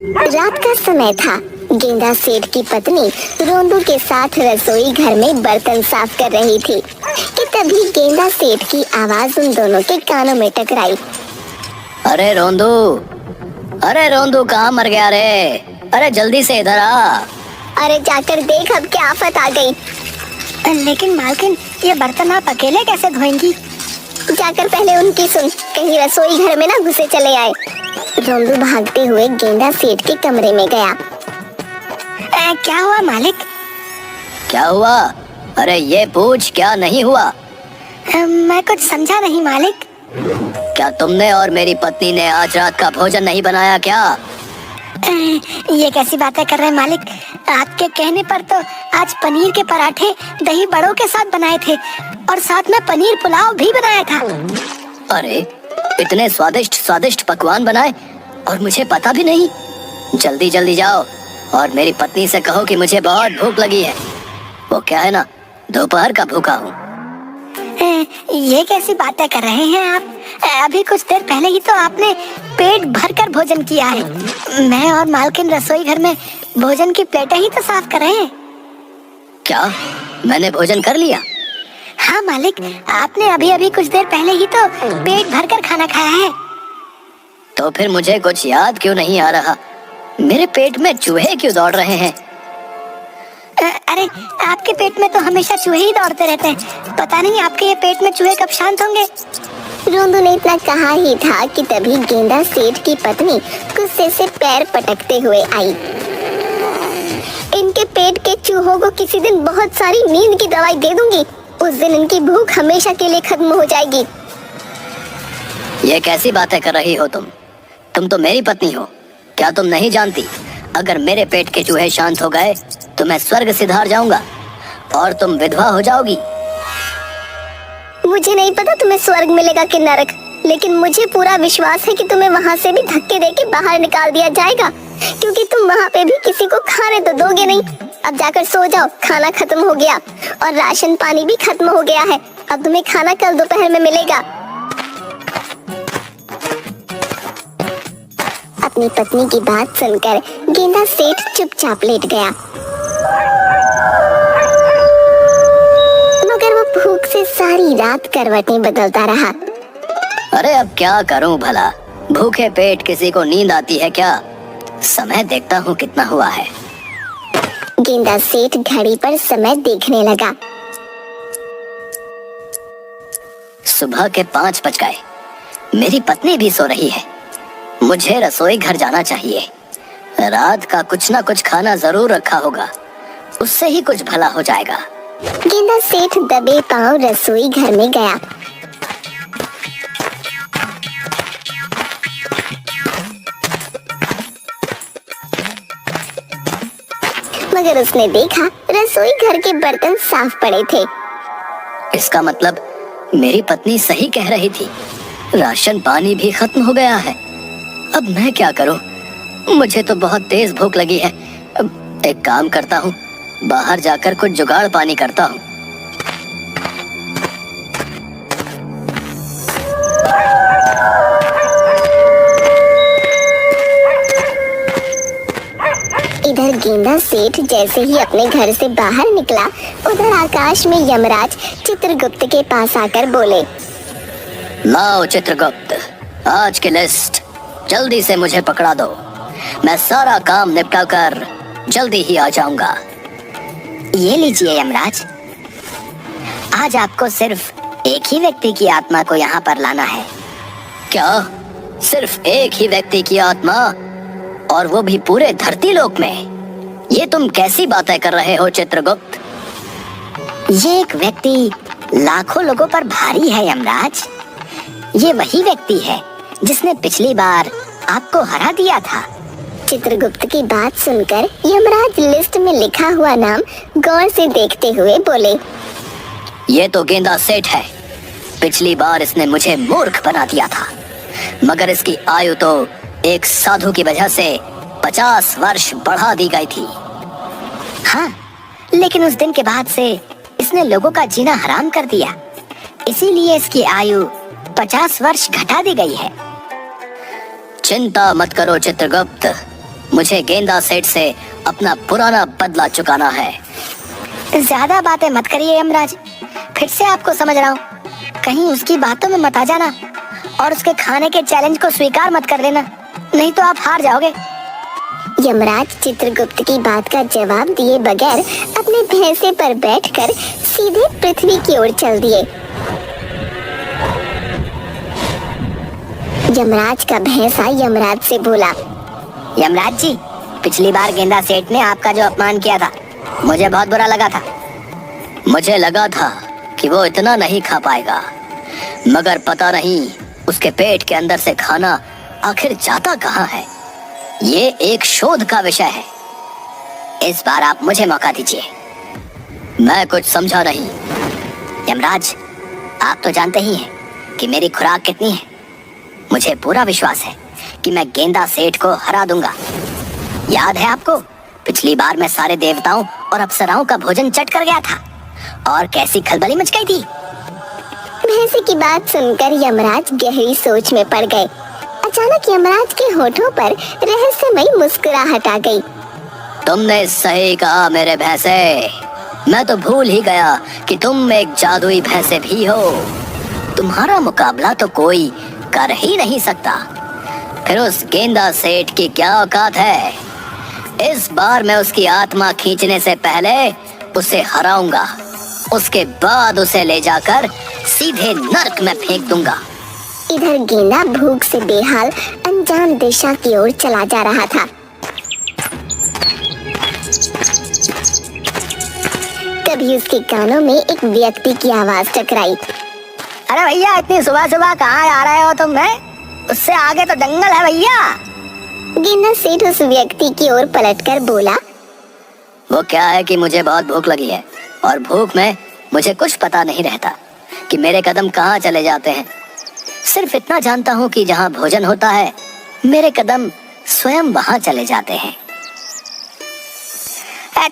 रात का समय था। गेंदा सेठ की पत्नी रोंदू के साथ रसोई घर में बर्तन साफ कर रही थी कि तभी गेंदा सेठ की आवाज उन दोनों के कानों में टकराई। अरे रोंदू, अरे रोंदू कहाँ मर गया रे? अरे जल्दी से इधर आ। अरे जाकर देख अब क्या आफत आ गई। लेकिन मालकिन, ये बर्तन आप अकेले कैसे धोएंगी? जाकर पहले उनकी सुन, कहीं रसोई घर में ना घुसे चले आए। रोंदू भागते हुए गेंदा सेठ के कमरे में गया। क्या हुआ मालिक? क्या हुआ? अरे ये पूछ, क्या नहीं हुआ? मैं कुछ समझा नहीं मालिक। क्या तुमने और मेरी पत्नी ने आज रात का भोजन नहीं बनाया क्या? ये कैसी बातें कर रहे हैं मालिक? आपके कहने पर तो आज पनीर के पराठे दही बड़ों के साथ बनाए थे और साथ में पनीर पुलाव भी बनाया था। अरे इतने स्वादिष्ट स्वादिष्ट पकवान बनाए और मुझे पता भी नहीं। जल्दी जल्दी जाओ और मेरी पत्नी से कहो कि मुझे बहुत भूख लगी है। वो क्या है ना, दोपहर का भूखा हूँ। ये कैसी बातें कर रहे हैं आप? अभी कुछ देर पहले ही तो आपने पेट भरकर भोजन किया है। मैं और मालकिन रसोई घर में भोजन की प्लेटें ही तो साफ कर रहे हैं। क्या मैंने भोजन कर लिया? हाँ मालिक, आपने अभी अभी कुछ देर पहले ही तो पेट भरकर खाना खाया है। तो फिर मुझे कुछ याद क्यों नहीं आ रहा? मेरे पेट में चूहे क्यों दौड़ रहे हैं? अरे आपके पेट में तो हमेशा चूहे ही दौड़ते रहते हैं। पता नहीं आपके ये पेट में चूहे कब शांत होंगे। रोंदू ने इतना कहा ही था कि तभी गेंदा सेठ की पत्नी गुस्से से पैर पटकते हुए आई। इनके पेट के चूहों को किसी दिन बहुत सारी नींद की दवाई दे दूंगी। उस दिन इनकी भूख हमेशा के लिए खत्म हो जाएगी। ये कैसी बातें कर रही हो तुम? तुम तो मेरी पत्नी हो। क्या तुम नहीं जानती, अगर मेरे पेट के चूहे शांत हो गए तो मैं स्वर्ग सिधार जाऊंगा और तुम विधवा हो जाओगी। मुझे नहीं पता तुम्हें स्वर्ग मिलेगा कि नरक, लेकिन मुझे पूरा विश्वास है कि तुम्हें वहाँ से भी धक्के देके बाहर निकाल दिया जाएगा, क्योंकि तुम वहाँ पे भी किसी को खाने तो दोगे नहीं। अब जाकर सो जाओ, खाना खत्म हो गया और राशन पानी भी खत्म हो गया है। अब तुम्हें खाना कल दोपहर में मिलेगा। अपनी पत्नी की बात सुनकर गेंदा सेठ चुपचाप लेट गया, मगर वो भूख से सारी रात करवटें बदलता रहा। अरे अब क्या करूं भला? भूखे पेट किसी को नींद आती है क्या? समय देखता हूँ कितना हुआ है। गेंदा सेठ घड़ी पर समय देखने लगा। सुबह के 5 बज गए। मेरी पत्नी भी सो रही है। मुझे रसोई घर जाना चाहिए। रात का कुछ ना कुछ खाना जरूर रखा होगा, उससे ही कुछ भला हो जाएगा। गेंदा सेठ दबे पांव रसोई घर में गया। मगर उसने देखा रसोई घर के बर्तन साफ पड़े थे। इसका मतलब मेरी पत्नी सही कह रही थी, राशन पानी भी खत्म हो गया है। अब मैं क्या करूं? मुझे तो बहुत तेज भूख लगी है। अब एक काम करता हूं, बाहर जाकर कुछ जुगाड़ पानी करता हूं। इधर गेंदा सेठ जैसे ही अपने घर से बाहर निकला, उधर आकाश में यमराज चित्रगुप्त के पास आकर बोले, लाओ चित्रगुप्त, आज की लिस्ट जल्दी से मुझे पकड़ा दो। मैं सारा काम निपटा कर जल्दी ही आ जाऊंगा। ये लीजिए यमराज, आज आपको सिर्फ एक ही व्यक्ति की आत्मा को यहाँ पर लाना है। क्या? सिर्फ एक ही व्यक्ति की आत्मा, और वो भी पूरे धरती लोक में? ये तुम कैसी बातें कर रहे हो चित्रगुप्त? ये एक व्यक्ति लाखों लोगों पर भारी है यमराज। ये वही व्यक्ति है जिसने पिछली बार आपको हरा दिया था। चित्रगुप्त की बात सुनकर यमराज लिस्ट में लिखा हुआ नाम गौर से देखते हुए बोले, ये तो गेंदा सेठ है। पिछली बार इसने मुझे मूर्ख बना दिया था, मगर इसकी आयु तो एक साधु की वजह से 50 वर्ष बढ़ा दी गई थी। हाँ, लेकिन उस दिन के बाद से इसने लोगों का जीना हराम कर दिया, इसीलिए इसकी आयु 50 वर्ष घटा दी गई है। चिंता मत करो चित्रगुप्त, मुझे गेंदा सेठ से अपना पुराना बदला चुकाना है। ज्यादा बातें मत करिए यमराज, फिर से आपको समझ रहा हूँ, कहीं उसकी बातों में मत आ जाना और उसके खाने के चैलेंज को स्वीकार मत कर लेना, नहीं तो आप हार जाओगे। यमराज चित्रगुप्त की बात का जवाब दिए बगैर अपने भैंसे पर बैठकर सीधे पृथ्वी की ओर चल दिए। यमराज का भैंसा यमराज से बोला, यमराज जी, पिछली बार गेंदा सेठ ने आपका जो अपमान किया था, मुझे बहुत बुरा लगा था। मुझे लगा था कि वो इतना नहीं खा पाएगा, मगर पता नहीं उसके पेट के अंदर से खाना आखिर जाता कहाँ है। ये एक शोध का विषय है। इस बार आप मुझे मौका दीजिए। मैं कुछ समझा नहीं। यमराज, आप तो जानते ही हैं कि मेरी खुराक कितनी है। मुझे पूरा विश्वास है कि मैं गेंदा सेठ को हरा दूंगा। याद है आपको, पिछली बार मैं सारे देवताओं और अप्सराओं का भोजन चट कर गया था और कैसी खलबली मच गई थी। भैंसे की बात सुनकर यमराज गहरी सोच में पड़ गए। अचानक यमराज के होठों पर रहस्यमयी मुस्कुराहट आ गई। तुमने सही कहा मेरे भैंसे, मैं तो भूल ही गया कि तुम एक जादुई भैंसे भी हो। तुम्हारा मुकाबला तो कोई कर ही नहीं सकता। फिर उस गेंदा सेठ की क्या औकात है। इस बार मैं उसकी आत्मा खींचने से पहले उसे हराऊंगा, उसके बाद उसे ले जाकर सीधे नर्क में फेंक दूंगा। इधर गेंदा भूख से बेहाल अनजान दिशा की ओर चला जा रहा था। तभी उसके कानों में एक व्यक्ति की आवाज टकराई। अरे भैया, इतनी सुबह सुबह कहाँ आ रहे हो तुम? उससे आगे तो जंगल है भैया। गेंदा सेठ उस व्यक्ति की ओर पलटकर बोला, वो क्या है कि मुझे बहुत भूख लगी है और भूख में मुझे कुछ पता नहीं रहता कि मेरे कदम कहाँ चले जाते हैं। सिर्फ इतना जानता हूँ कि जहाँ भोजन होता है मेरे कदम स्वयं वहाँ चले जाते हैं।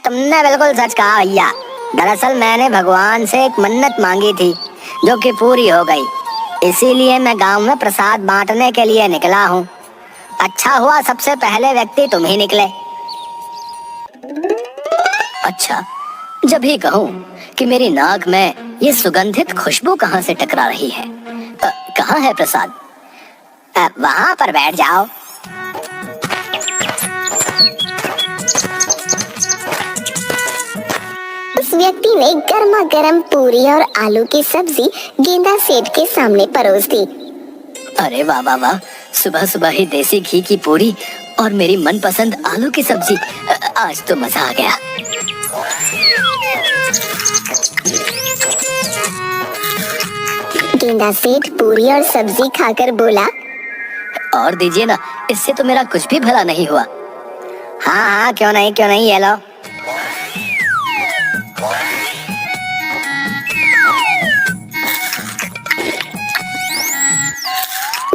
तुमने बिल्कुल सच कहा भैया। दरअसल मैंने भगवान से एक मन्नत मांगी थी जो कि पूरी हो गई, इसीलिए मैं गांव में प्रसाद बांटने के लिए निकला हूँ। अच्छा हुआ सबसे पहले व्यक्ति तुम ही निकले। अच्छा, जब ही कहूँ कि मेरी नाक में ये सुगंधित खुशबू कहाँ से टकरा रही है। कहाँ है प्रसाद? वहाँ पर बैठ जाओ। उस व्यक्ति ने गर्मा गर्म पूरी और आलू की सब्जी गेंदा सेठ के सामने परोस दी। अरे वाह वाह वाह, सुबह सुबह ही देसी घी की पूरी और मेरी मनपसंद आलू की सब्जी। आज तो मजा आ गया। गेंदा सेठ पूरी और सब्जी खाकर बोला, और दीजिए ना, इससे तो मेरा कुछ भी भला नहीं हुआ। हाँ हाँ, क्यों नहीं, ये लो।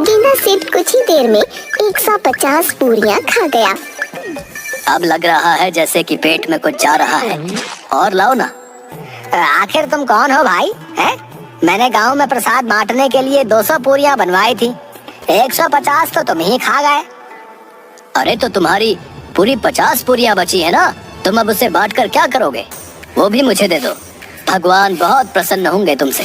गेंदा सेठ कुछ ही देर में 150 पूरियां खा गया। अब लग रहा है जैसे कि पेट में कुछ जा रहा है, और लाओ ना। आखिर तुम कौन हो भाई? हैं? मैंने गांव में प्रसाद बांटने के लिए 200 पूरियां बनवाई थी, 150 तो तुम ही खा गए। अरे तो तुम्हारी पूरी 50 पूरियां बची है ना, तुम अब उसे बांट कर क्या करोगे? वो भी मुझे दे दो, भगवान बहुत प्रसन्न होंगे तुमसे।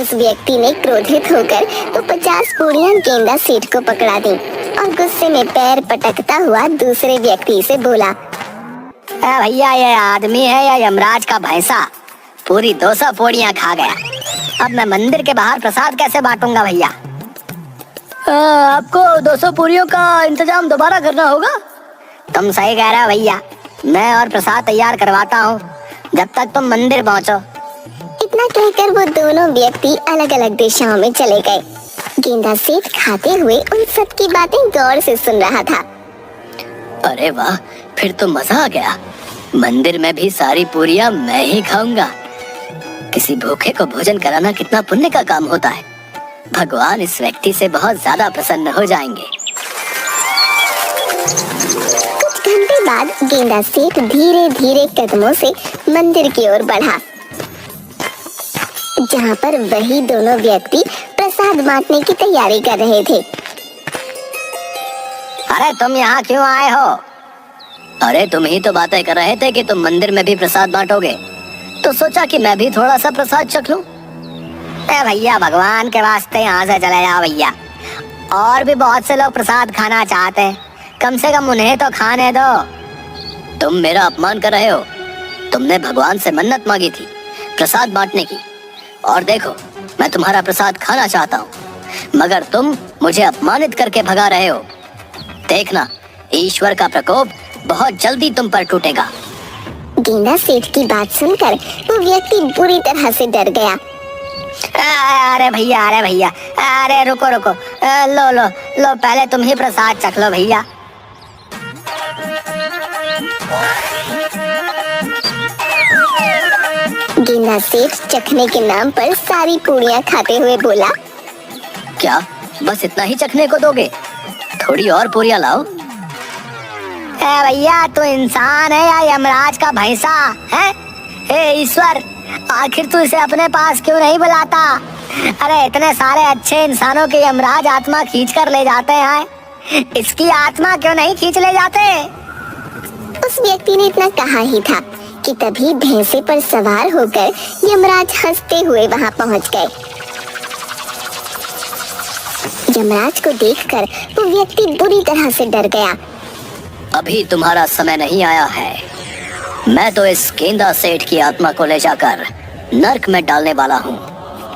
उस व्यक्ति ने क्रोधित होकर वो 50 पूरियां गेंदा सेठ को पकड़ा दी और गुस्से में पैर पटकता हुआ दूसरे व्यक्ति से बोला, भैया, ये आदमी है या यमराज का भैंसा? पूरी 200 पूरियां खा गया। अब मैं मंदिर के बाहर प्रसाद कैसे बांटूंगा भैया? आपको 200 पूरियों का इंतजाम दोबारा करना होगा। तुम सही कह रहे हो भैया, मैं और प्रसाद तैयार करवाता हूँ जब तक तुम मंदिर पहुँचो। इतना कहकर वो दोनों व्यक्ति अलग अलग दिशाओं में चले गए। गेंदा सेठ खाते हुए उन सब की बातें गौर से सुन रहा था। अरे वाह, फिर तो मजा आ गया। मंदिर में भी सारी पूरियां मैं ही खाऊंगा। किसी भूखे को भोजन कराना कितना पुण्य का काम होता है। भगवान इस व्यक्ति से बहुत ज्यादा प्रसन्न हो जाएंगे। कुछ घंटे बाद गेंदा सेठ धीरे धीरे कदमों से मंदिर की ओर बढ़ा, जहाँ पर वही दोनों व्यक्ति प्रसाद बांटने की तैयारी कर रहे थे। अरे तुम यहाँ क्यों आए हो? अरे तुम ही तो बातें कर रहे थे कि तुम मंदिर में भी प्रसाद बांटोगे, तो सोचा कि मैं भी थोड़ा सा प्रसाद चख लूं। भैया भगवान के वास्ते यहाँ से चले जाओ भैया। और भी बहुत से लोग प्रसाद खाना चाहते हैं, कम से कम उन्हें तो खाने दो। तुम मेरा अपमान कर रहे हो। तुमने भगवान से मन्नत मांगी थी प्रसाद बांटने की, और देखो मैं तुम्हारा प्रसाद खाना चाहता हूँ, मगर तुम मुझे अपमानित करके भगा रहे हो। देखना, ईश्वर का प्रकोप बहुत जल्दी तुम पर टूटेगा। गेंदा सेठ की बात सुनकर वो व्यक्ति बुरी तरह से डर गया। अरे भैया, अरे रुको रुको, लो लो लो, पहले तुम ही प्रसाद चख लो भैया। गेंदा सेठ चखने के नाम पर सारी पूरियां खाते हुए बोला, क्या बस इतना ही चखने को दोगे? थोड़ी और पूरियां लाओ। भैया तू इंसान है या यमराज का भैंसा है? हे ईश्वर, आखिर तू इसे अपने पास क्यों नहीं बुलाता? अरे इतने सारे अच्छे इंसानों की यमराज आत्मा खींच कर ले जाते हैं, इसकी आत्मा क्यों नहीं खींच ले जाते? उस व्यक्ति ने इतना कहा ही था कि तभी भैंसे पर सवार होकर यमराज हंसते हुए वहां पहुंच गए। यमराज को देखकर वो व्यक्ति बुरी तरह से डर गया। अभी तुम्हारा समय नहीं आया है। मैं तो इस गेंदा सेठ की आत्मा को ले जाकर नर्क में डालने वाला हूँ।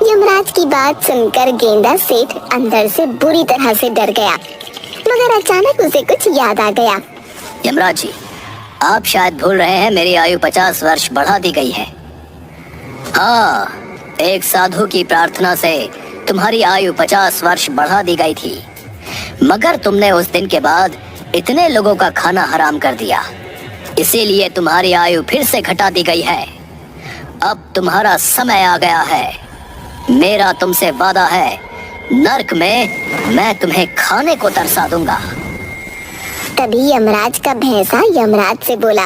यमराज की बात सुनकर गेंदा सेठ अंदर से बुरी तरह से डर गया, मगर अचानक उसे कुछ याद आ गया। यमराज जी, आप शायद भूल रहे हैं मेरी आयु 50 वर्ष बढ़ा दी गई है। हाँ, एक साधु की प्रार्थना से तुम्हारी आयु 50 वर्ष बढ़ा दी गई थी, मगर तुमने उस दिन के बाद इतने लोगों का खाना हराम कर दिया, इसीलिए तुम्हारी आयु फिर से घटा दी गई है। अब तुम्हारा समय आ गया है। मेरा तुमसे वादा है, नर्क में मैं तुम्हें खाने को तरसा दूंगा। तभी यमराज का भैंसा यमराज से बोला,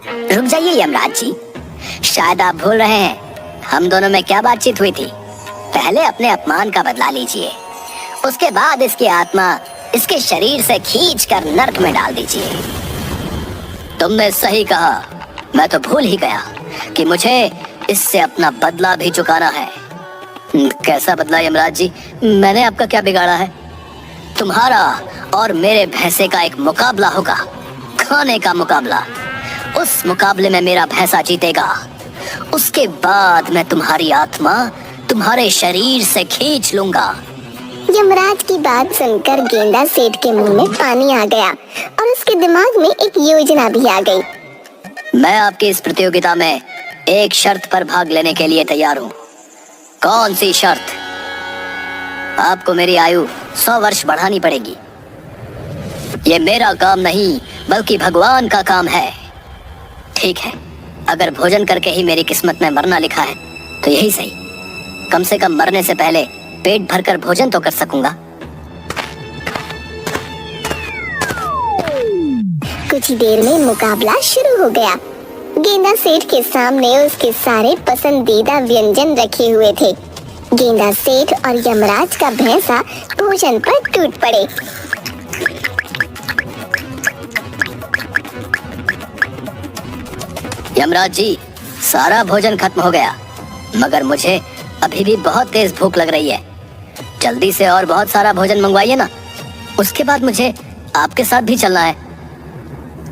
रुक जाइए यमराज जी, शायद आप भूल रहे हैं हम दोनों में क्या बातचीत हुई थी। पहले अपने अपमान का बदला लीजिए, उसके बाद इसकी आत्मा इसके शरीर से खींचकर नर्क में डाल दीजिए। तुमने सही कहा, मैं तो भूल ही गया कि मुझे इससे अपना बदला भी चुकाना है। कैसा बदला यमराज जी? मैंने आपका क्या बिगाड़ा है? तुम्हारा और मेरे भैंसे का एक मुकाबला होगा, खाने का मुकाबला। उस मुकाबले में मेरा भैंसा जीतेगा, उसके बाद मैं तुम्हारी आत्मा तुम्हारे शरीर से खींच लूंगा। यमराज की बात सुनकर गेंदा सेठ के मुंह में पानी आ गया और उसके दिमाग में एक योजना भी आ गई। मैं आपकी इस प्रतियोगिता में एक शर्त पर भाग लेने के लिए तैयार हूँ। कौन सी शर्त? आपको मेरी आयु 100 वर्ष बढ़ानी पड़ेगी। ये मेरा काम नहीं बल्कि भगवान का काम है। ठीक है, अगर भोजन करके ही मेरी किस्मत में मरना लिखा है तो यही सही। कम से कम मरने से पहले पेट भरकर भोजन तो कर सकूंगा। कुछ ही देर में मुकाबला शुरू हो गया। गेंदा सेठ के सामने उसके सारे पसंदीदा व्यंजन रखे हुए थे। गेंदा सेठ और यमराज का भैंसा भोजन पर टूट पड़े। यमराज जी, सारा भोजन खत्म हो गया, मगर मुझे अभी भी बहुत तेज भूख लग रही है। जल्दी से और बहुत सारा भोजन मंगवाइए ना, उसके बाद मुझे आपके साथ भी चलना है।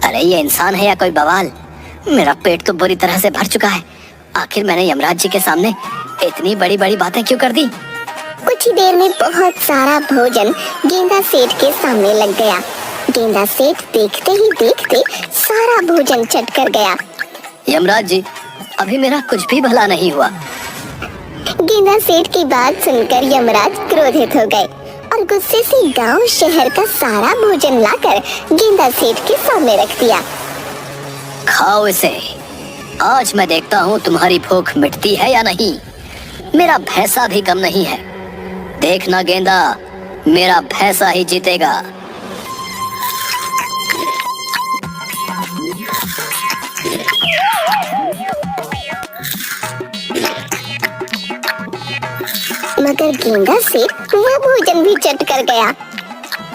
अरे ये इंसान है या कोई बवाल? मेरा पेट तो बुरी तरह से भर चुका है। आखिर मैंने यमराज जी के सामने इतनी बड़ी बड़ी बातें क्यों कर दी? कुछ ही देर में बहुत सारा भोजन गेंदा सेठ के सामने लग गया। गेंदा सेठ देखते ही देखते सारा भोजन चट कर गया। यमराज जी, अभी मेरा कुछ भी भला नहीं हुआ। गेंदा सेठ की बात सुनकर यमराज क्रोधित हो गए और गुस्से से गांव शहर का सारा भोजन लाकर गेंदा सेठ के सामने रख दिया। खाओ इसे, आज मैं देखता हूँ तुम्हारी भूख मिटती है या नहीं। मेरा भैंसा भी कम नहीं है। देखना गेंदा, मेरा भैंसा ही जीतेगा। मगर गेंदा सेठ वह भोजन भी चट कर गया।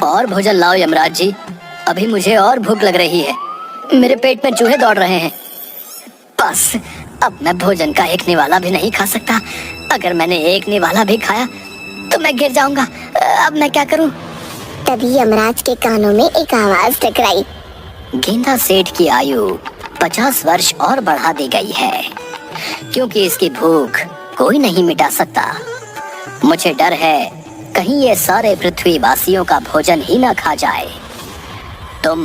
और भोजन लाओ यमराज जी, अभी मुझे और भूख लग रही है। मेरे पेट में चूहे दौड़ रहे हैं। बस अब मैं भोजन का एक निवाला भी नहीं खा सकता। अगर मैंने एक निवाला भी खाया तो मैं गिर जाऊंगा। अब मैं क्या करूं? तभी यमराज के कानों में एक आवाज टकराई। गेंदा सेठ की आयु 50 वर्ष और बढ़ा दी गई है, क्योंकि इसकी भूख कोई नहीं मिटा सकता। मुझे डर है कहीं ये सारे पृथ्वी वासियों का भोजन ही ना खा जाए। तुम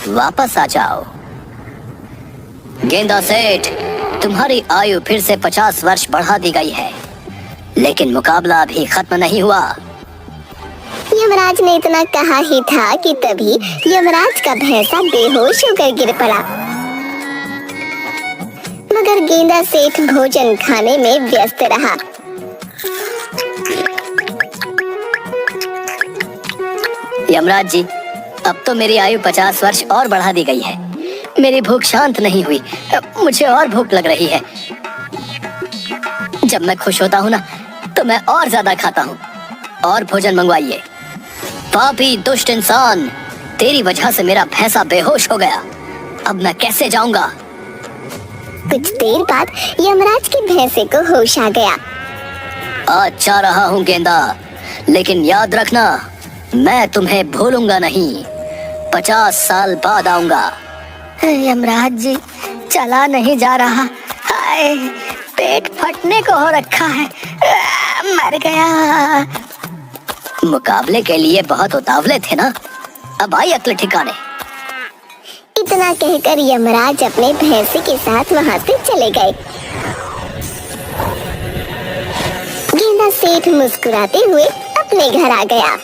वापस आ जाओ। गेंदा सेठ, तुम्हारी आयु फिर से 50 वर्ष बढ़ा दी गई है, लेकिन मुकाबला अभी खत्म नहीं हुआ। यमराज ने इतना कहा ही था कि तभी यमराज का भैंसा बेहोश होकर गिर पड़ा। मगर गेंदा सेठ भोजन खाने में व्यस्त रहा। यमराज जी, अब तो मेरी आयु 50 वर्ष और बढ़ा दी गई है। मेरी भूख शांत नहीं हुई। मुझे और भूख लग रही है। जब मैं खुश होता हूँ ना, तो मैं और ज्यादा खाता हूँ। और भोजन मंगवाइए। पापी दुष्ट इंसान, तेरी वजह से मेरा भैंसा बेहोश हो गया। अब मैं कैसे जाऊंगा? कुछ देर बाद यमराज के भैंसे को होश आ गया। आज जा रहा हूँ गेंदा, लेकिन याद रखना, मैं तुम्हें भूलूंगा नहीं। 50 साल बाद आऊंगा। यमराज जी, चला नहीं जा रहा। हाय, पेट फटने को हो रखा है। मर गया। मुकाबले के लिए बहुत उतावले थे ना, अब आई अक्ल ठिकाने। इतना कहकर यमराज अपने भैंसे के साथ वहां से चले गए। गेंदा सेठ मुस्कुराते हुए अपने घर आ गया।